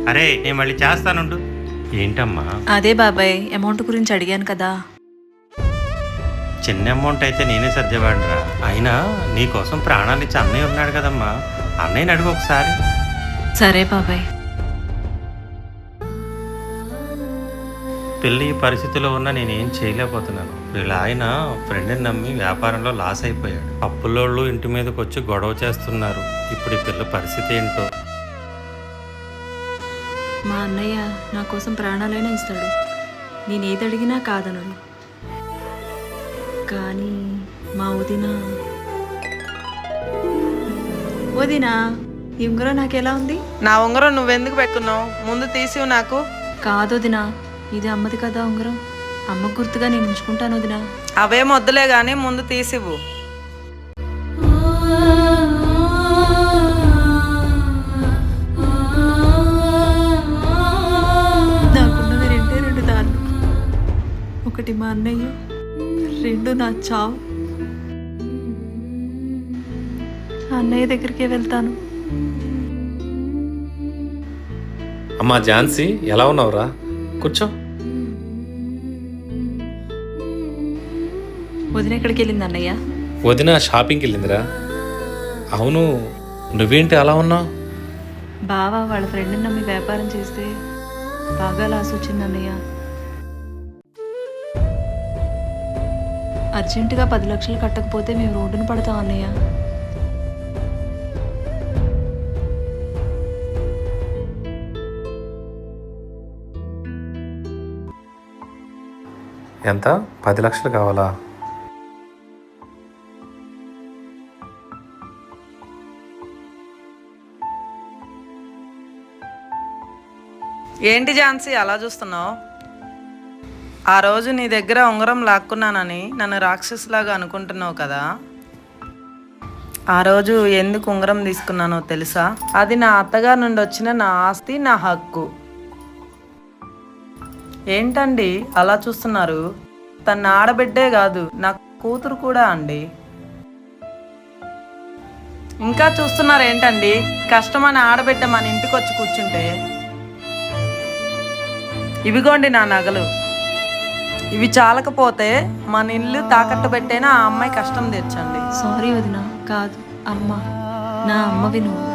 అరే నేను మళ్ళీ చేస్తానుండు. ఏంటమ్మా? అదే బాబాయ్, అమౌంట్ గురించి అడిగాను కదా. చిన్న అమౌంట్ అయితే నేనే సర్దేవాడిరా. అయినా నీకోసం ప్రాణాలు ఇచ్చి అన్నయ్య ఉన్నాడు కదమ్మా, అన్నయ్యని అడుగు ఒకసారి. సరే బాబాయ్. పెళ్ళి ఈ పరిస్థితిలో ఉన్నా నేనేం చేయలేకపోతున్నాను. వీళ్ళ ఆయన ఫ్రెండ్ని నమ్మి వ్యాపారంలో లాస్ అయిపోయాడు. అప్పులోళ్ళు ఇంటి మీదకి వచ్చి గొడవ చేస్తున్నారు. ఇప్పుడు ఈ పిల్ల పరిస్థితి ఏంటో. మా అన్నయ్య నా కోసం ప్రాణాలైనా ఇస్తాడు, నేనేది అడిగినా కాదనను. కానీ మా వదినా ఈ ఉంగరం నాకెలా ఉంది? నా ఉంగరం నువ్వెందుకు పెట్టుకున్నావు? ముందు తీసివు నాకు. కాదు వదినా, ఇది అమ్మది కదా ఉంగరం. అమ్మ గుర్తుగా నేను ఉంచుకుంటాను వదినా. అవే మొద్దులే గాని ముందు తీసివు. నాకున్నది రెండు దారులు. ఒకటి మా అన్నయ్య, రెండు నా చావు. అన్నయ్య దగ్గరికే వెళ్తాను. అమ్మా ఝాన్సీ, ఎలా ఉన్నావురా? కూర్చో. వదిన ఎక్కడికి వెళ్ళింది అన్నయ్య? వదిన షాపింగ్కి వెళ్ళిందిరా. అవును, నువ్వేంటి అలా ఉన్నావు? బావ వాళ్ళ ఫ్రెండ్ని నమ్మి వ్యాపారం చేస్తే బాగా లాస్ వచ్చింది అన్నయ్య. అర్జెంటుగా 10 లక్షలు కట్టకపోతే మేము రోడ్డున పడతాం అన్నయ్య. ఎంత? 10 లక్షలు కావాలా? ఏంటి ఝాన్సీ అలా చూస్తున్నావు? ఆ రోజు నీ దగ్గర ఉంగరం లాక్కున్నానని నన్ను రాక్షసులాగా అనుకుంటున్నావు కదా. ఆ రోజు ఎందుకు ఉంగరం తీసుకున్నానో తెలుసా? అది నా అత్తగారి నుండి వచ్చిన నా ఆస్తి, నా హక్కు. ఏంటండి అలా చూస్తున్నారు? తన ఆడబిడ్డే కాదు, నా కూతురు కూడా అండి. ఇంకా చూస్తున్నారు ఏంటండి? కష్టమని ఆడబిడ్డ మన ఇంటికి వచ్చి కూర్చుంటే. ఇవిగోండి నా నగలు. ఇవి చాలకపోతే మన ఇల్లు తాకట్టు పెట్టైనా ఆ అమ్మాయి కష్టం తీర్చండి. సారీ వదిన, కాదు అమ్మ. నా అమ్మవి నువ్వు.